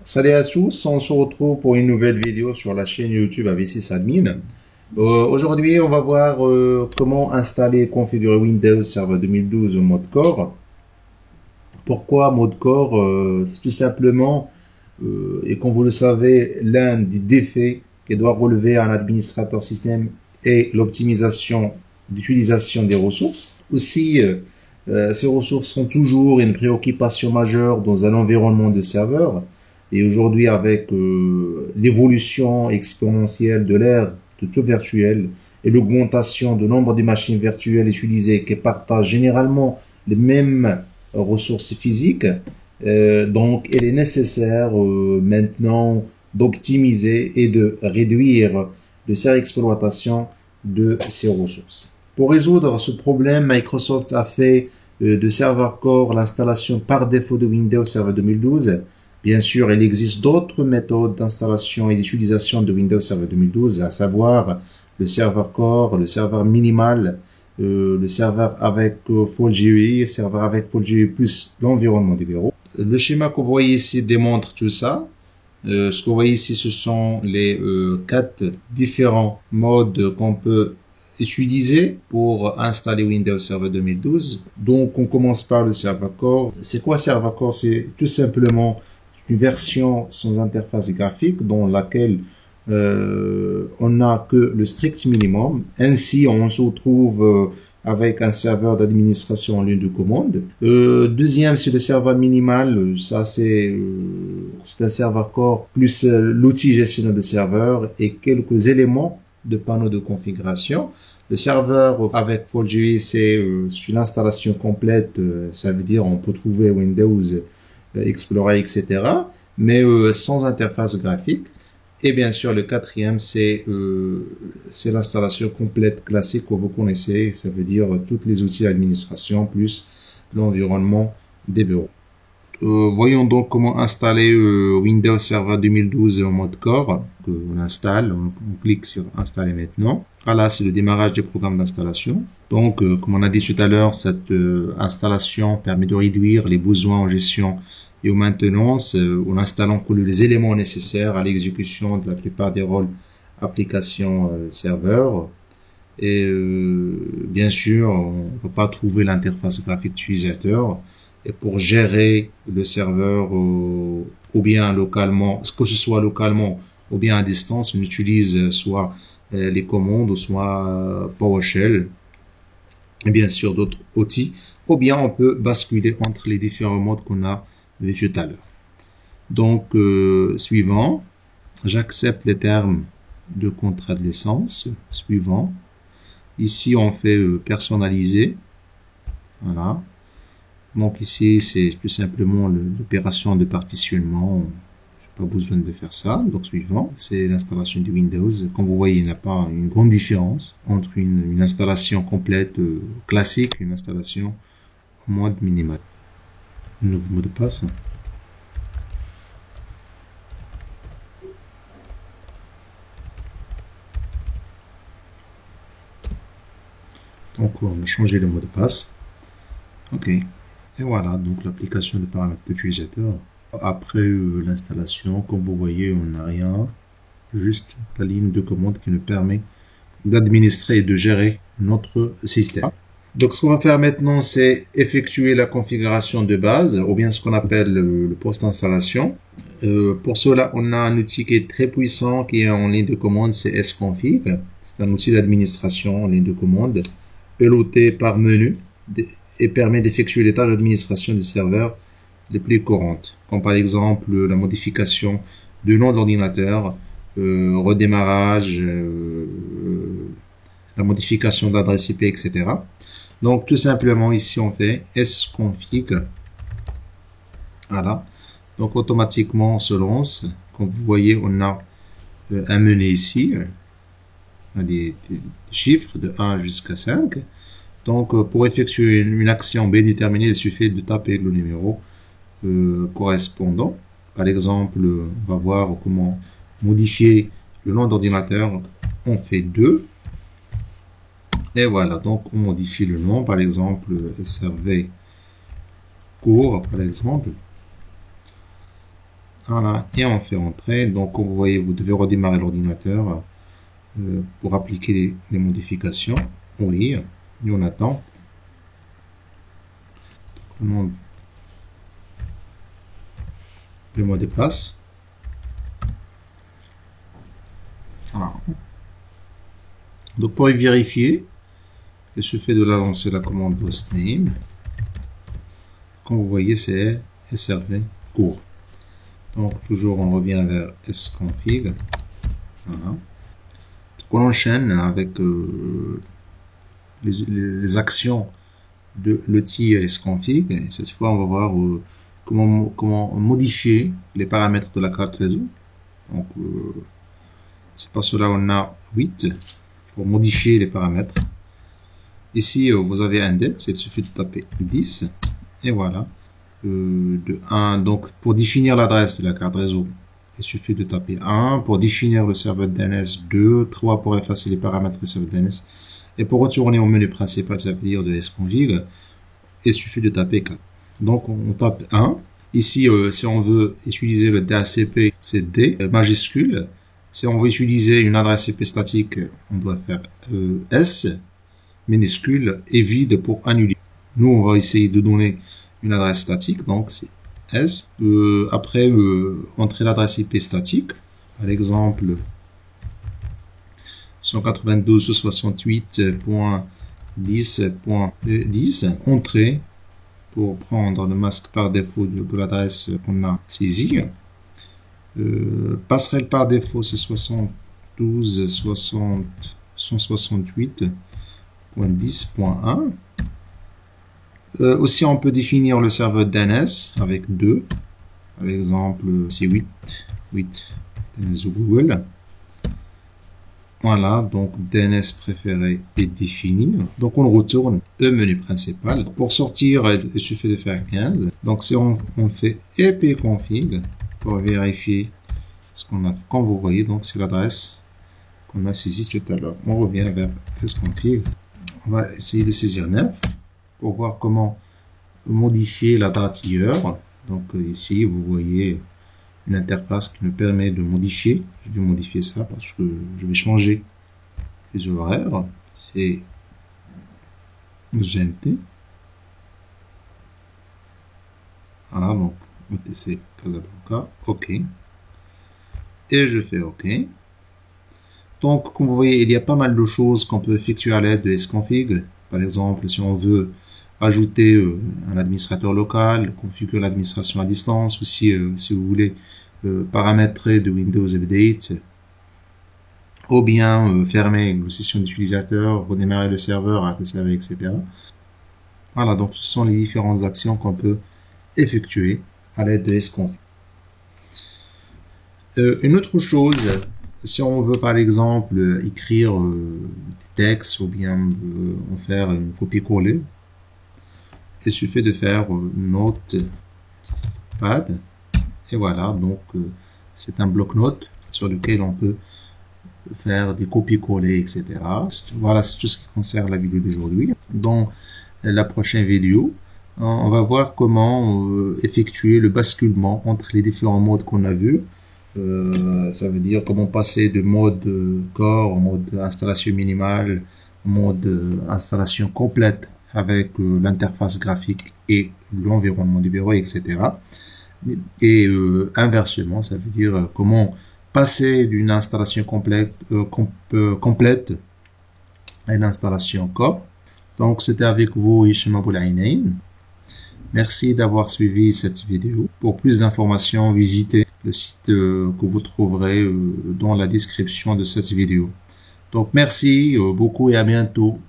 Salut à tous, on se retrouve pour une nouvelle vidéo sur la chaîne YouTube AV6 Admin. Aujourd'hui, on va voir comment installer et configurer Windows Server 2012 au mode Core. Pourquoi mode Core? C'est tout simplement, et comme vous le savez, l'un des défis qui doit relever un administrateur système est l'optimisation d'utilisation des ressources. Aussi, ces ressources sont toujours une préoccupation majeure dans un environnement de serveur. Et aujourd'hui, avec l'évolution exponentielle de l'ère de tout virtuel et l'augmentation du nombre de machines virtuelles utilisées qui partagent généralement les mêmes ressources physiques, donc il est nécessaire maintenant d'optimiser et de réduire le surexploitation de ces ressources. Pour résoudre ce problème, Microsoft a fait de Server Core l'installation par défaut de Windows Server 2012. Bien sûr, il existe d'autres méthodes d'installation et d'utilisation de Windows Server 2012, à savoir le serveur core, le serveur minimal, le serveur avec Full GUI, le serveur avec Full GUI plus l'environnement des bureaux. Le schéma que vous voyez ici démontre tout ça. Ce que vous voyez ici, ce sont les 4 différents modes qu'on peut utiliser pour installer Windows Server 2012. Donc, on commence par le serveur core. C'est quoi serveur core? C'est tout simplement une version sans interface graphique dans laquelle on n'a que le strict minimum. Ainsi, on se retrouve avec un serveur d'administration en ligne de commande. Deuxième, c'est le serveur minimal. Ça, c'est un serveur core plus l'outil gestionnaire de serveur et quelques éléments de panneaux de configuration. Le serveur avec Full GUI, c'est une installation complète. Ça veut dire on peut trouver Windows Explorer, etc. Mais sans interface graphique. Et bien sûr, le quatrième, c'est l'installation complète classique que vous connaissez. Ça veut dire tous les outils d'administration plus l'environnement des bureaux. Voyons donc comment installer Windows Server 2012 en mode Core. On installe, on clique sur Installer maintenant. Voilà, c'est le démarrage du programme d'installation. Donc, comme on a dit tout à l'heure, cette installation permet de réduire les besoins en gestion et en maintenance en installant que les éléments nécessaires à l'exécution de la plupart des rôles application serveur. Et bien sûr, on ne peut pas trouver l'interface graphique utilisateur. Et pour gérer le serveur ou bien localement, que ce soit localement ou bien à distance, on utilise soit les commandes ou soit PowerShell et bien sûr d'autres outils, ou bien on peut basculer entre les différents modes qu'on a vu tout à l'heure. Donc, suivant, j'accepte les termes de contrat de licence. Suivant, ici on fait personnaliser. Voilà. Donc ici, c'est tout simplement l'opération de partitionnement. Je n'ai pas besoin de faire ça. Donc suivant, c'est l'installation de Windows. Comme vous voyez, il n'y a pas une grande différence entre une installation complète classique et une installation en mode minimal. Nouveau mot de passe. Donc on a changé le mot de passe. OK. Et voilà, donc l'application de paramètres d'utilisateur. Après l'installation, comme vous voyez, on n'a rien. Juste la ligne de commande qui nous permet d'administrer et de gérer notre système. Donc ce qu'on va faire maintenant, c'est effectuer la configuration de base, ou bien ce qu'on appelle le post-installation. Pour cela, on a un outil qui est très puissant, qui est en ligne de commande, c'est sconfig. C'est un outil d'administration en ligne de commande, piloté par menu, et permet d'effectuer les tâches d'administration du serveur les plus courantes, comme par exemple la modification du nom de l'ordinateur, redémarrage, la modification d'adresse IP, etc. Donc tout simplement ici on fait sconfig. Voilà. Donc automatiquement on se lance. Comme vous voyez, on a un menu ici, on a des chiffres de 1 jusqu'à 5. Donc, pour effectuer une action bien déterminée, il suffit de taper le numéro correspondant. Par exemple, on va voir comment modifier le nom d'ordinateur. On fait 2. Et voilà, donc on modifie le nom, par exemple, SRV cours, par exemple. Voilà, et on fait entrer. Donc, comme vous voyez, vous devez redémarrer l'ordinateur pour appliquer les modifications. Oui, et on attend. Le mot de passe. Voilà. Donc, pour y vérifier, il suffit de la lancer la commande hostname. Comme vous voyez, c'est SRV cours. Donc, toujours, on revient vers sconfig. Voilà. On enchaîne avec les actions de l'outil sconfig. Et cette fois, on va voir comment modifier les paramètres de la carte réseau. Donc, c'est pour cela on a 8 pour modifier les paramètres. Ici, vous avez un index, il suffit de taper 10. Et voilà. De 1, donc pour définir l'adresse de la carte réseau, il suffit de taper 1. Pour définir le serveur DNS, 2. 3 pour effacer les paramètres du serveur DNS. Et pour retourner au menu principal, ça veut dire de sconfig, il suffit de taper 4. Donc on tape 1. Ici, si on veut utiliser le DHCP, c'est D majuscule. Si on veut utiliser une adresse IP statique, on doit faire S minuscule et vide pour annuler. Nous, on va essayer de donner une adresse statique, donc c'est S. Après, entrer l'adresse IP statique, par exemple 192.68.10.10, entrée pour prendre le masque par défaut de l'adresse qu'on a saisie. Passerelle par défaut, c'est 168.10.1. Aussi, on peut définir le serveur DNS avec 2. Par exemple, c'est 8 DNS Google. Voilà, donc DNS préféré est défini. Donc on retourne au menu principal. Pour sortir, il suffit de faire 15. Donc si on fait ipconfig pour vérifier ce qu'on a, comme vous voyez, donc c'est l'adresse qu'on a saisie tout à l'heure. On revient vers sconfig. On va essayer de saisir 9 pour voir comment modifier la date hier. Donc ici, vous voyez une interface qui me permet de modifier. Je vais modifier ça parce que je vais changer les horaires. C'est GMT. Voilà, donc OTC Casablanca. OK. Et je fais OK. Donc, comme vous voyez, il y a pas mal de choses qu'on peut effectuer à l'aide de sconfig. Par exemple, si on veut ajouter un administrateur local, configurer l'administration à distance, ou si vous voulez paramétrer de Windows Update, ou bien fermer une session d'utilisateur, redémarrer le serveur, arrêter le serveur, etc. Voilà, donc ce sont les différentes actions qu'on peut effectuer à l'aide de sconfig. Une autre chose, si on veut par exemple écrire des textes ou bien en faire une copier-coller, il suffit de faire Notepad. Et voilà, donc c'est un bloc-notes sur lequel on peut faire des copier-coller, etc. Voilà, c'est tout ce qui concerne la vidéo d'aujourd'hui. Dans la prochaine vidéo, on va voir comment effectuer le basculement entre les différents modes qu'on a vus. Ça veut dire comment passer de mode core au mode installation minimale, au mode installation complète avec l'interface graphique et l'environnement du bureau, etc. Et inversement, ça veut dire comment passer d'une installation complète à une installation core. Donc, c'était avec vous, Hicham Aboulaïnain. Merci d'avoir suivi cette vidéo. Pour plus d'informations, visitez le site que vous trouverez dans la description de cette vidéo. Donc, merci beaucoup et à bientôt.